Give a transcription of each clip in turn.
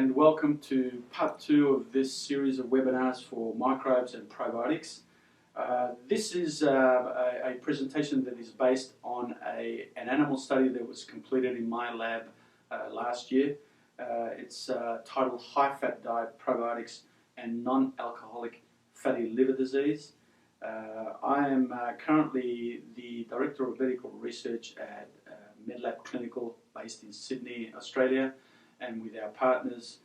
and welcome to part 2 of this series of webinars for microbes and probiotics. This is a presentation that is based on an animal study that was completed in my lab last year. It's titled High Fat Diet, Probiotics and Non-Alcoholic Fatty Liver Disease. I am currently the Director of Medical Research at MedLab Clinical based in Sydney, Australia, and with our partners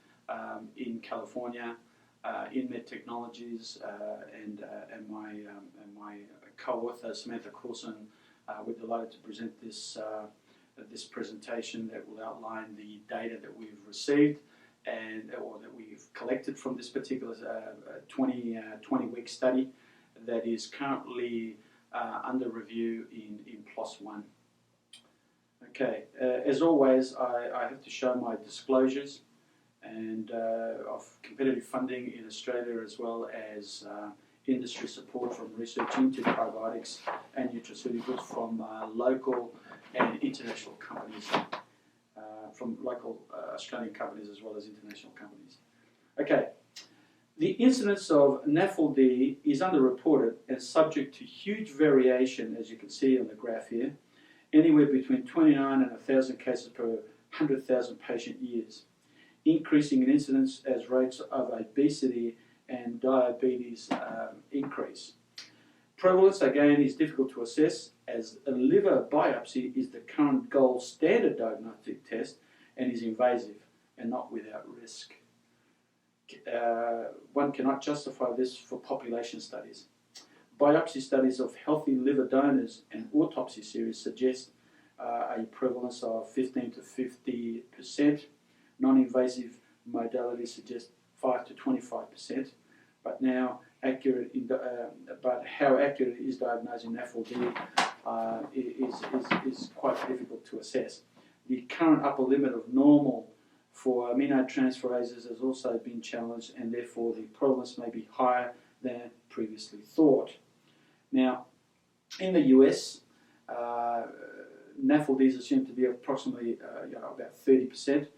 in California, in Med Technologies, and my co-author Samantha Coulson. We're delighted to present this presentation that will outline the data that we've received or that we've collected from this particular 20-week study that is currently under review in PLOS One. Okay, as always, I have to show my disclosures and of competitive funding in Australia, as well as industry support from research into probiotics and nutraceuticals from local and international companies, from local Australian companies as well as international companies. Okay, the incidence of NAFLD is underreported and subject to huge variation, as you can see on the graph here, anywhere between 29 and 1,000 cases per 100,000 patient years, increasing in incidence as rates of obesity and diabetes increase. Prevalence, again, is difficult to assess, as a liver biopsy is the current gold standard diagnostic test and is invasive and not without risk. One cannot justify this for population studies. Biopsy studies of healthy liver donors and autopsy series suggest a prevalence of 15 to 50%. Non-invasive modalities suggest 5 to 25%. But now, but how accurate is diagnosing NAFLD is quite difficult to assess. The current upper limit of normal for aminotransferases has also been challenged, and therefore the prevalence may be higher than previously thought. Now, in the US, NAFLD is assumed to be approximately about 30%.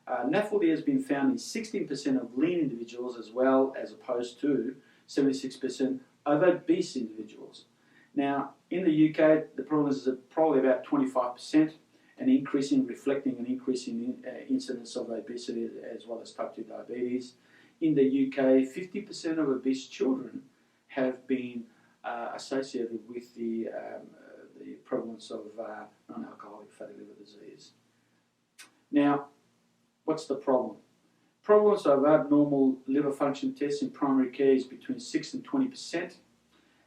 NAFLD has been found in 16% of lean individuals, as well as opposed to 76% of obese individuals. Now, in the UK, the prevalence is probably about 25%, reflecting an increasing incidence of obesity as well as type 2 diabetes. In the UK, 50% of obese children have been associated with the prevalence of non-alcoholic fatty liver disease. Now, what's the problem? Prevalence of abnormal liver function tests in primary care is between 6 and 20%.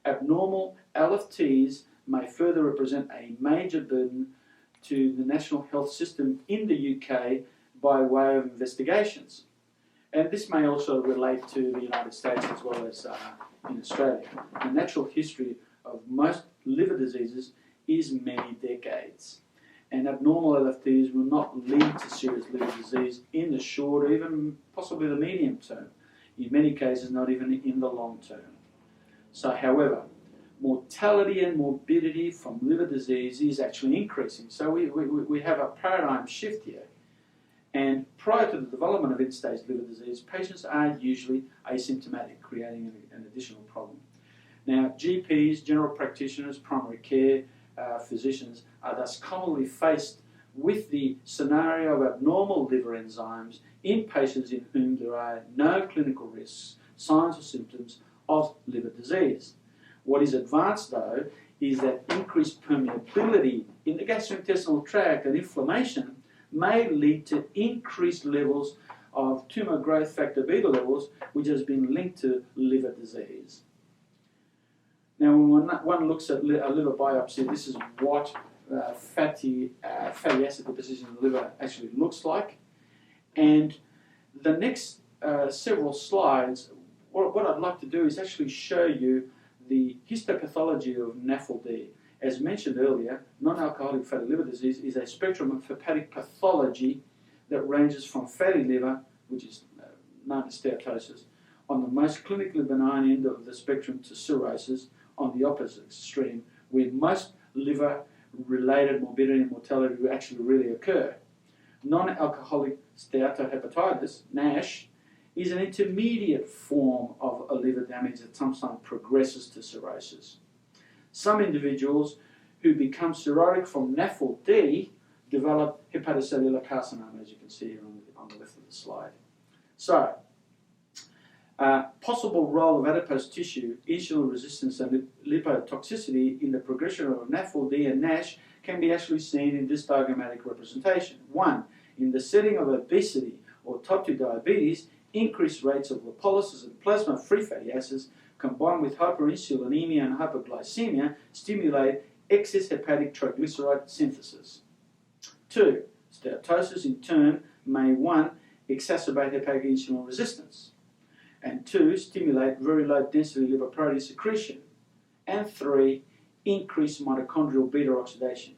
Abnormal LFTs may further represent a major burden to the national health system in the UK by way of investigations. And this may also relate to the United States as well as in Australia. The natural history of most liver diseases is many decades. And abnormal LFTs will not lead to serious liver disease in the short or even possibly the medium term. In many cases, not even in the long term. So, however, mortality and morbidity from liver disease is actually increasing. So we have a paradigm shift here. And prior to the development of end-stage liver disease, patients are usually asymptomatic, creating an additional problem. Now, GPs, general practitioners, primary care physicians are thus commonly faced with the scenario of abnormal liver enzymes in patients in whom there are no clinical risks, signs or symptoms of liver disease. What is advanced, though, is that increased permeability in the gastrointestinal tract and inflammation may lead to increased levels of tumour growth factor beta levels, which has been linked to liver disease. Now, when one looks at a liver biopsy, this is what fatty acid deposition in the liver actually looks like. And the next several slides, what I'd like to do is actually show you the histopathology of NAFLD. As mentioned earlier, non-alcoholic fatty liver disease is a spectrum of hepatic pathology that ranges from fatty liver, which is known as steatosis, on the most clinically benign end of the spectrum, to cirrhosis on the opposite extreme, where most liver-related morbidity and mortality will actually really occur. Non-alcoholic steatohepatitis, NASH, is an intermediate form of a liver damage that sometimes progresses to cirrhosis. Some individuals who become cirrhotic from NAFLD develop hepatocellular carcinoma, as you can see here on the left of the slide. So, possible role of adipose tissue, insulin resistance and lipotoxicity in the progression of NAFLD and NASH can be actually seen in this diagrammatic representation. 1. In the setting of obesity or type 2 diabetes, increased rates of lipolysis and plasma free fatty acids combined with hyperinsulinemia and hypoglycemia stimulate excess hepatic triglyceride synthesis. 2. Steatosis in turn may 1. Exacerbate hepatic insulin resistance, and 2. Stimulate very low density lipoprotein secretion, and 3. Increase mitochondrial beta oxidation.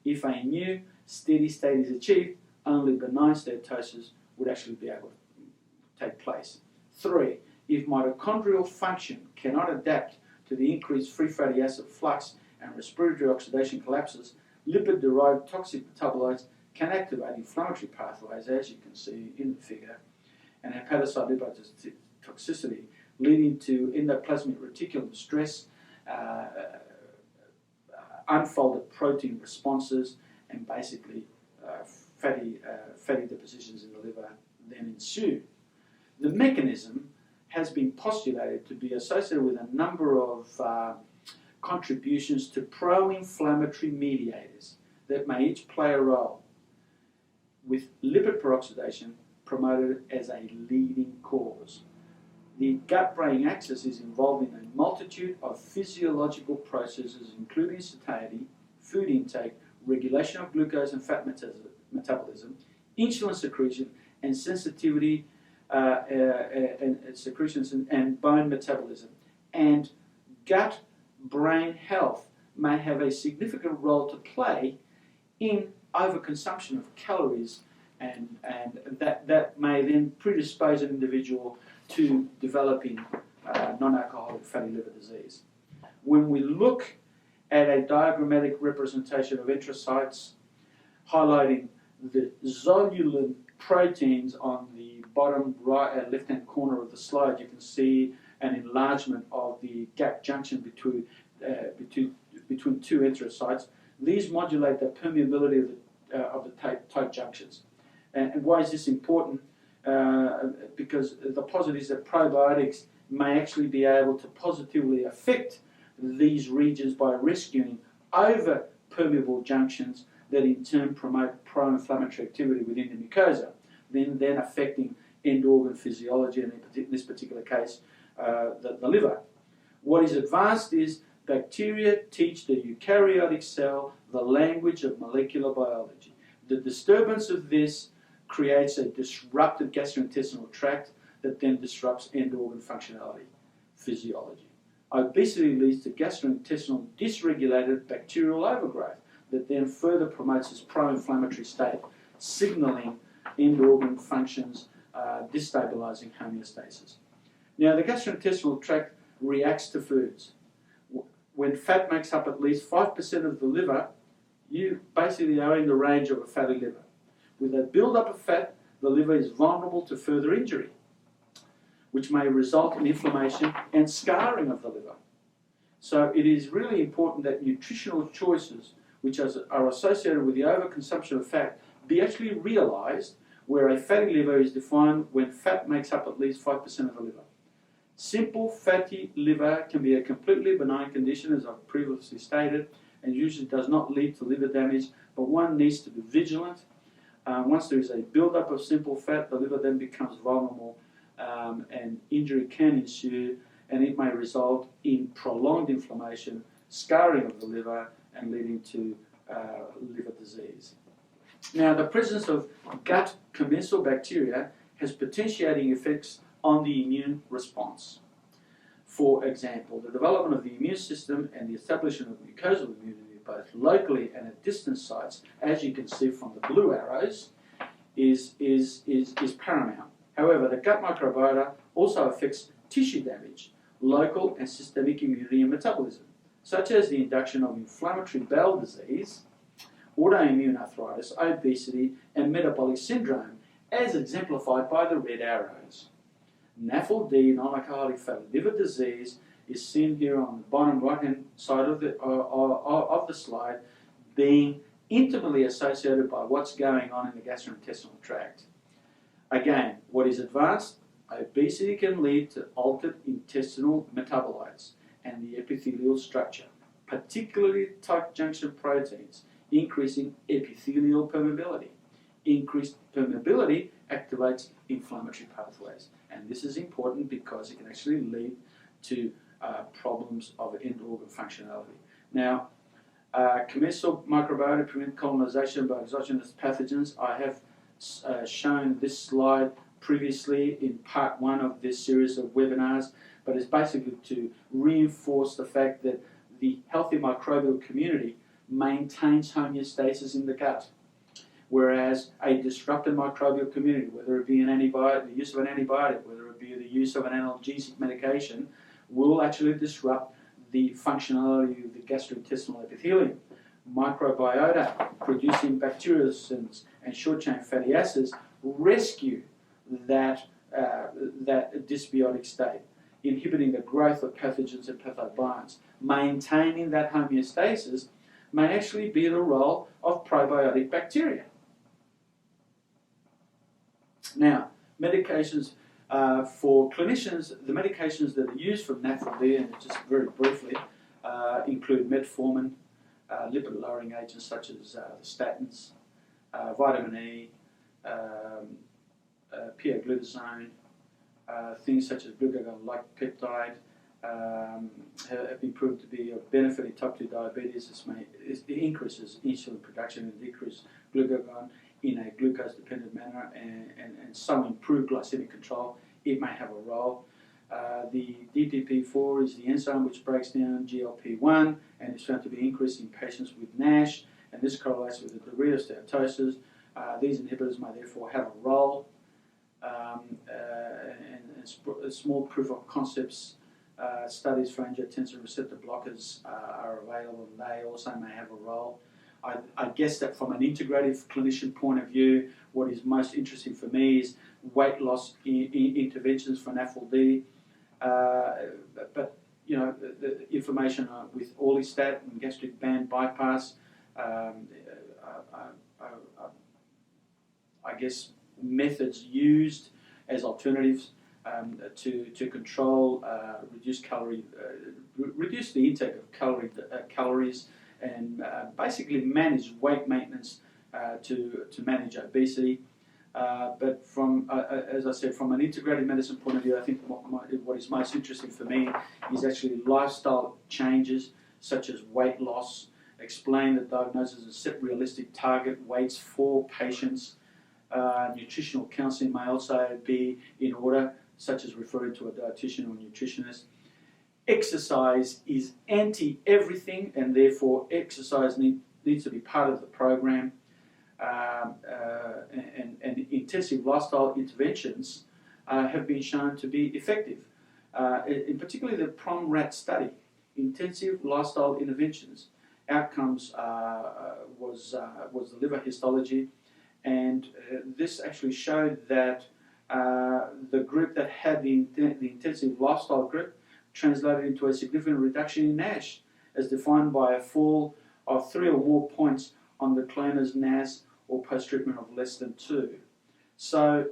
If a new steady state is achieved, only benign steatosis would actually be able to take place. 3. If mitochondrial function cannot adapt to the increased free fatty acid flux and respiratory oxidation collapses, lipid-derived toxic metabolites can activate inflammatory pathways, as you can see in the figure, and hepatocyte lipotoxicity, leading to endoplasmic reticulum stress, unfolded protein responses, and basically fatty depositions in the liver then ensue. The mechanism has been postulated to be associated with a number of contributions to pro-inflammatory mediators that may each play a role, with lipid peroxidation promoted as a leading cause. The gut-brain axis is involved in a multitude of physiological processes, including satiety, food intake, regulation of glucose and fat metabolism, insulin secretion, and sensitivity and secretions and bone metabolism. And gut-brain health may have a significant role to play in overconsumption of calories, and that may then predispose an individual to developing non-alcoholic fatty liver disease. When we look at a diagrammatic representation of enterocytes highlighting the zonulant proteins on the bottom right and left-hand corner of the slide, you can see an enlargement of the gap junction between two enterocytes. These modulate the permeability of the tight junctions. And why is this important? Because the posit is that probiotics may actually be able to positively affect these regions by rescuing over permeable junctions that in turn promote pro-inflammatory activity within the mucosa, then affecting end organ physiology, and in this particular case, the liver. What is advanced is bacteria teach the eukaryotic cell the language of molecular biology. The disturbance of this creates a disrupted gastrointestinal tract that then disrupts end organ functionality, physiology. Obesity leads to gastrointestinal dysregulated bacterial overgrowth that then further promotes this pro-inflammatory state, signaling end organ functions, destabilizing homeostasis. Now, the gastrointestinal tract reacts to foods. When fat makes up at least 5% of the liver, you basically are in the range of a fatty liver. With a build-up of fat, the liver is vulnerable to further injury, which may result in inflammation and scarring of the liver. So it is really important that nutritional choices, which are associated with the overconsumption of fat, be actually realized, where a fatty liver is defined when fat makes up at least 5% of the liver. Simple fatty liver can be a completely benign condition, as I've previously stated, and usually does not lead to liver damage, but one needs to be vigilant. Once there is a build-up of simple fat, the liver then becomes vulnerable, and injury can ensue, and it may result in prolonged inflammation, scarring of the liver, and leading to liver disease. Now, the presence of gut commensal bacteria has potentiating effects on the immune response. For example, the development of the immune system and the establishment of mucosal immunity, both locally and at distant sites, as you can see from the blue arrows, is paramount. However, the gut microbiota also affects tissue damage, local and systemic immunity and metabolism, such as the induction of inflammatory bowel disease autoimmune arthritis, obesity, and metabolic syndrome, as exemplified by the red arrows. NAFLD, non-alcoholic fatty liver disease, is seen here on the bottom right-hand side of the slide, being intimately associated by what's going on in the gastrointestinal tract. Again, what is advanced? Obesity can lead to altered intestinal metabolites and the epithelial structure, particularly tight junction proteins, increasing epithelial permeability. Increased permeability activates inflammatory pathways, and this is important because it can actually lead to problems of end organ functionality. Now, commensal microbiota prevent colonization by exogenous pathogens. I have shown this slide previously in part 1 of this series of webinars, but it's basically to reinforce the fact that the healthy microbial community maintains homeostasis in the gut, whereas a disrupted microbial community, whether it be an antibiotic, the use of an antibiotic, whether it be the use of an analgesic medication, will actually disrupt the functionality of the gastrointestinal epithelium. Microbiota producing bacteriocins and short-chain fatty acids rescue that dysbiotic state, inhibiting the growth of pathogens and pathobionts. Maintaining that homeostasis may actually be the role of probiotic bacteria. Now, medications for clinicians, the medications that are used for NAFLD, and just very briefly, include metformin, lipid-lowering agents such as statins, vitamin E, pioglitazone, things such as glucagon-like peptide have been proved to be of benefit in type 2 diabetes. It increases insulin production and decreases glucagon in a glucose-dependent manner, and so improve glycemic control. It may have a role. The DPP4 is the enzyme which breaks down GLP-1 and is found to be increased in patients with NASH, and this correlates with the degree of steatosis. These inhibitors may therefore have a role, and small proof of concepts studies for angiotensin receptor blockers are available, and they also may have a role. I guess that from an integrative clinician point of view, what is most interesting for me is weight loss interventions for NAFLD. But you know, the information with orlistat and gastric band bypass, I guess methods used as alternatives to control, reduce the intake of calories, and basically manage weight maintenance to manage obesity. But from, as I said, from an integrated medicine point of view, I think what is most interesting for me is actually lifestyle changes such as weight loss, explain the diagnosis and set realistic target weights for patients. Nutritional counselling may also be in order, such as referring to a dietitian or nutritionist. Exercise is anti-everything, and therefore exercise needs to be part of the program. And intensive lifestyle interventions have been shown to be effective. In particular, the PROM-RAT study, intensive lifestyle interventions, outcomes was the liver histology, and this actually showed that the group that had the intensive lifestyle group translated into a significant reduction in NASH, as defined by a fall of 3 or more points on the Klener's NAS or post-treatment of less than 2. So,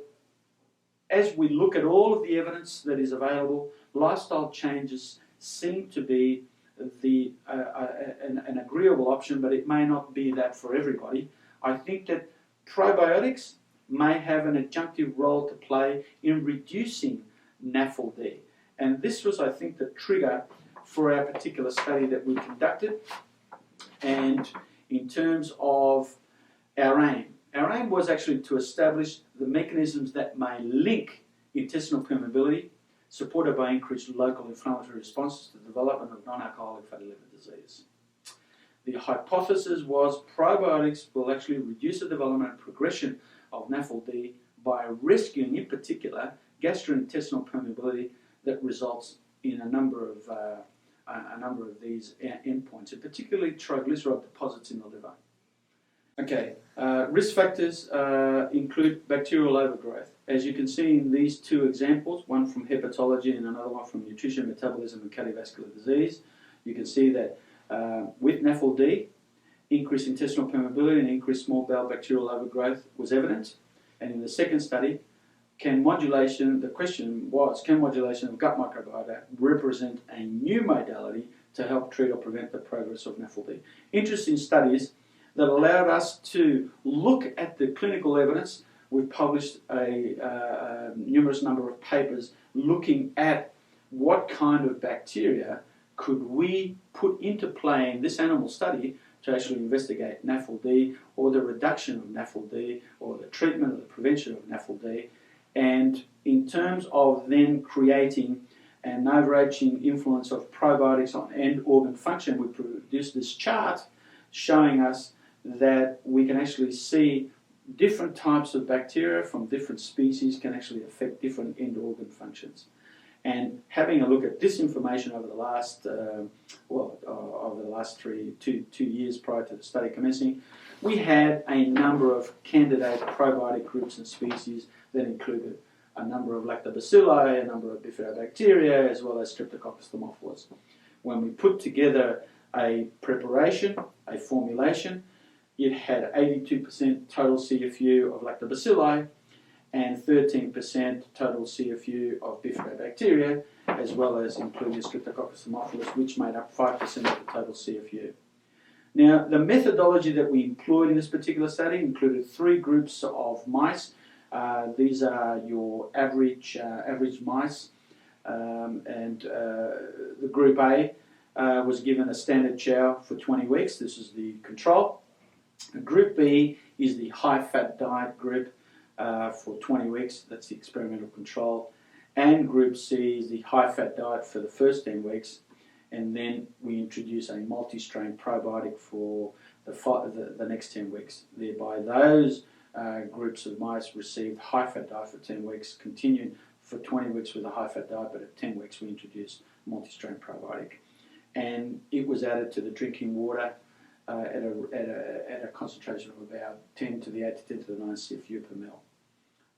as we look at all of the evidence that is available, lifestyle changes seem to be an agreeable option, but it may not be that for everybody. I think that probiotics may have an adjunctive role to play in reducing NAFLD. And this was, I think, the trigger for our particular study that we conducted. And in terms of our aim was actually to establish the mechanisms that may link intestinal permeability, supported by increased local inflammatory responses to the development of non-alcoholic fatty liver disease. The hypothesis was probiotics will actually reduce the development and progression of NAFLD by rescuing, in particular, gastrointestinal permeability that results in a number of these endpoints, and particularly triglyceride deposits in the liver. Okay, risk factors include bacterial overgrowth. As you can see in these two examples, one from hepatology and another one from nutrition, metabolism and cardiovascular disease, you can see that with NAFLD, increased intestinal permeability and increased small bowel bacterial overgrowth was evident. And in the second study, the question was, can modulation of gut microbiota represent a new modality to help treat or prevent the progress of NAFLD? Interesting studies that allowed us to look at the clinical evidence. We've published a numerous number of papers looking at what kind of bacteria could we put into play in this animal study to actually investigate NAFLD or the reduction of NAFLD or the treatment or the prevention of NAFLD. And in terms of then creating an overarching influence of probiotics on end organ function, we produced this chart showing us that we can actually see different types of bacteria from different species can actually affect different end organ functions. And having a look at this information over the last, over the last two years prior to the study commencing, we had a number of candidate probiotic groups and species that included a number of lactobacilli, a number of bifidobacteria, as well as Streptococcus thermophilus. When we put together a preparation, a formulation, it had 82% total CFU of lactobacilli and 13% total CFU of bifidobacteria, as well as including Streptococcus thermophilus, which made up 5% of the total CFU. Now, the methodology that we employed in this particular study included 3 groups of mice. These are your average mice, and the group A was given a standard chow for 20 weeks. This is the control. Group B is the high-fat diet group for 20 weeks. That's the experimental control. And Group C is the high-fat diet for the first 10 weeks. And then we introduce a multi-strain probiotic for the next 10 weeks. Thereby, those groups of mice received high-fat diet for 10 weeks, continued for 20 weeks with a high-fat diet, but at 10 weeks we introduced multi-strain probiotic. And it was added to the drinking water at a concentration of about 10 to the 8 to 10 to the 9 CFU per ml.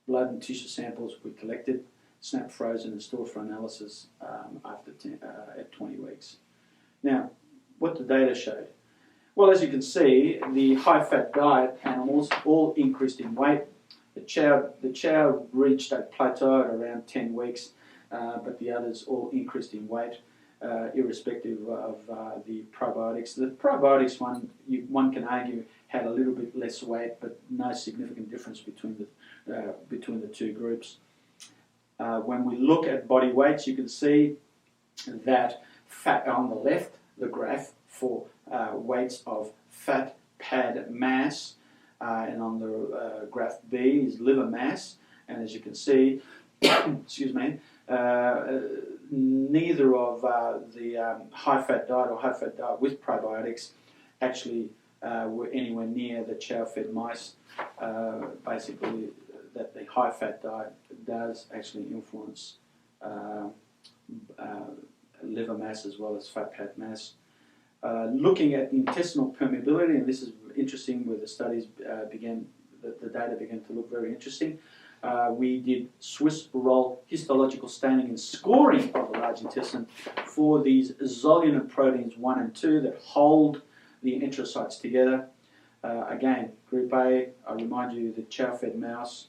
Blood and tissue samples we collected, snapped, frozen and stored for analysis at 20 weeks. Now, what the data showed? Well, as you can see, the high-fat diet animals all increased in weight. The chow reached a plateau at around 10 weeks, but the others all increased in weight, irrespective of the probiotics. The probiotics one can argue had a little bit less weight, but no significant difference between the two groups. When we look at body weights, you can see that fat on the left, the graph for weights of fat pad mass, and on the graph B is liver mass. And as you can see, excuse me, neither of the high-fat diet or high-fat diet with probiotics actually were anywhere near the chow-fed mice. Basically, that the high-fat diet does actually influence liver mass as well as fat pad mass. Looking at intestinal permeability, and this is interesting where the studies the data began to look very interesting. We did Swiss roll histological staining and scoring of the large intestine for these zollionin proteins 1 and 2 that hold the enterocytes together. Again, Group A, I remind you, the chow-fed mouse.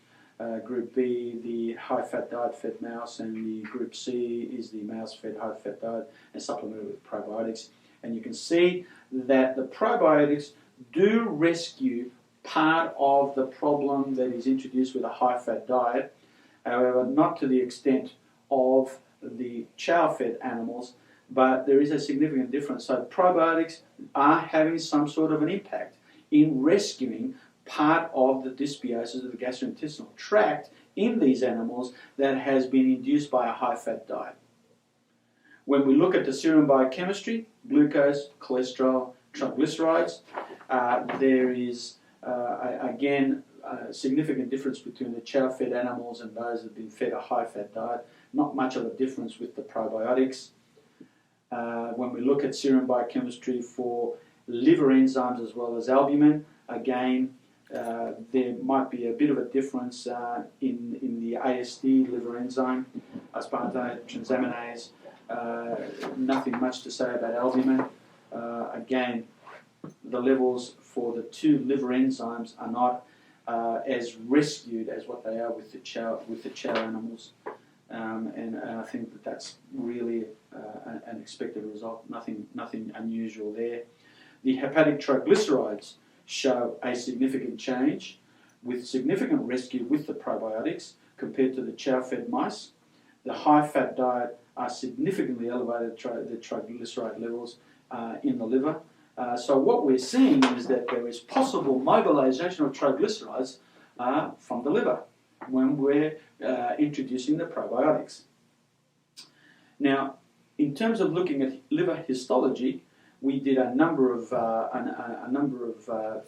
Group B, the high-fat diet-fed mouse, and the Group C is the mouse-fed high-fat diet and supplemented with probiotics. And you can see that the probiotics do rescue part of the problem that is introduced with a high-fat diet, however, not to the extent of the chow-fed animals, but there is a significant difference. So probiotics are having some sort of an impact in rescuing part of the dysbiosis of the gastrointestinal tract in these animals that has been induced by a high-fat diet. When we look at the serum biochemistry, glucose, cholesterol, triglycerides, there is again a significant difference between the chow-fed animals and those that have been fed a high-fat diet. Not much of a difference with the probiotics. When we look at serum biochemistry for liver enzymes as well as albumin, again, there might be a bit of a difference in the ASD liver enzyme, aspartate transaminase. Nothing much to say about albumin. Again, the levels for the two liver enzymes are not as rescued as what they are with the chow animals, and I think that that's really an expected result. Nothing unusual there. The hepatic triglycerides show a significant change, with significant rescue with the probiotics compared to the chow-fed mice. The high-fat diet are significantly elevated the triglyceride levels in the liver. So what we're seeing is that there is possible mobilization of triglycerides from the liver when we're introducing the probiotics. Now, in terms of looking at liver histology, we did a number of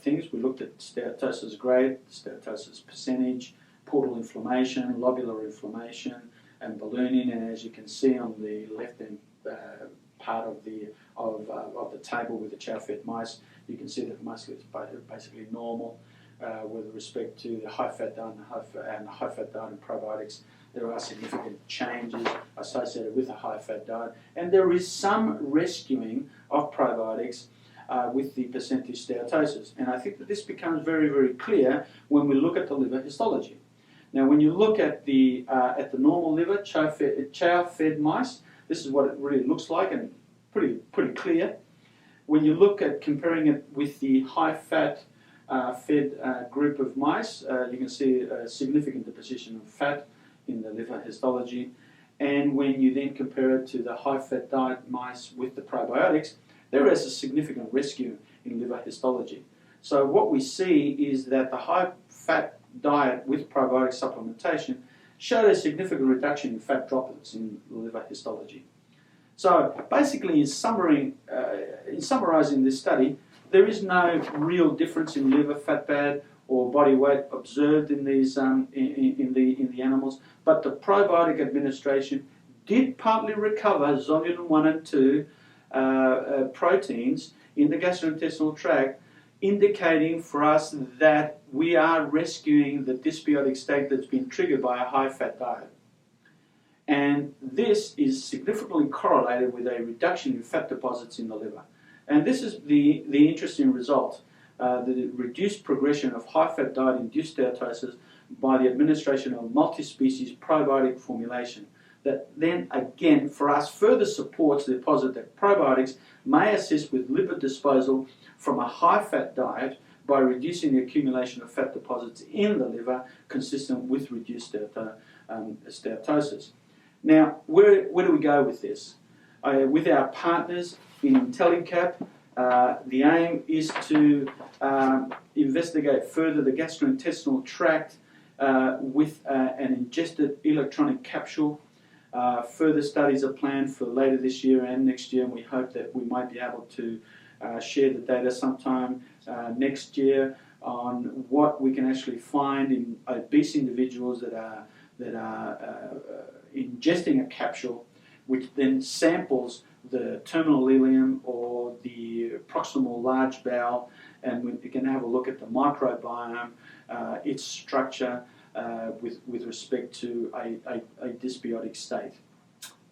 things. We looked at steatosis grade, steatosis percentage, portal inflammation, lobular inflammation, and ballooning. And as you can see on the left-hand part of the table with the chow-fed mice, you can see that the mice are basically normal with respect to the high-fat diet and the high-fat diet and probiotics. There are significant changes associated with a high-fat diet, and there is some rescuing of probiotics with the percentage steatosis. And I think that this becomes very, very clear when we look at the liver histology. Now, when you look at the normal liver, chow-fed mice, this is what it really looks like, and pretty clear. When you look at comparing it with the high-fat fed group of mice, you can see a significant deposition of fat in the liver histology. And when you then compare it to the high-fat diet mice with the probiotics, there is a significant rescue in liver histology. So what we see is that the high-fat diet with probiotic supplementation showed a significant reduction in fat droplets in liver histology. So basically, in summarising this study, there is no real difference in liver fat pad or body weight observed in these in the animals, but the probiotic administration did partly recover zonulin 1 and 2 proteins in the gastrointestinal tract, indicating for us that we are rescuing the dysbiotic state that's been triggered by a high-fat diet. And this is significantly correlated with a reduction in fat deposits in the liver. And this is the interesting result, the reduced progression of high-fat diet-induced steatosis by the administration of multi-species probiotic formulation. That then, again, for us, further supports the hypothesis that probiotics may assist with lipid disposal from a high-fat diet by reducing the accumulation of fat deposits in the liver, consistent with reduced steatosis. Now, where do we go with this? With our partners in IntelliCap, the aim is to investigate further the gastrointestinal tract with an ingested electronic capsule. Further studies are planned for later this year and next year, and we hope that we might be able to share the data sometime next year on what we can actually find in obese individuals that are ingesting a capsule, which then samples the terminal ileum or the proximal large bowel, and we can have a look at the microbiome, its structure with respect to a dysbiotic state.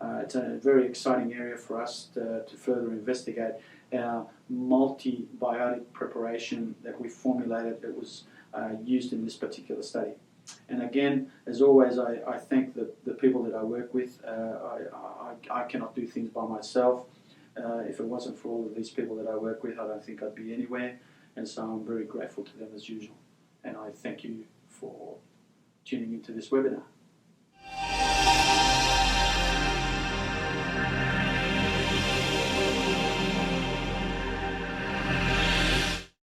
It's a very exciting area for us to further investigate our multi-biotic preparation that we formulated that was used in this particular study. And again, as always, I thank the people that I work with. I cannot do things by myself. If it wasn't for all of these people that I work with, I don't think I'd be anywhere. And so I'm very grateful to them as usual. And I thank you for tuning into this webinar.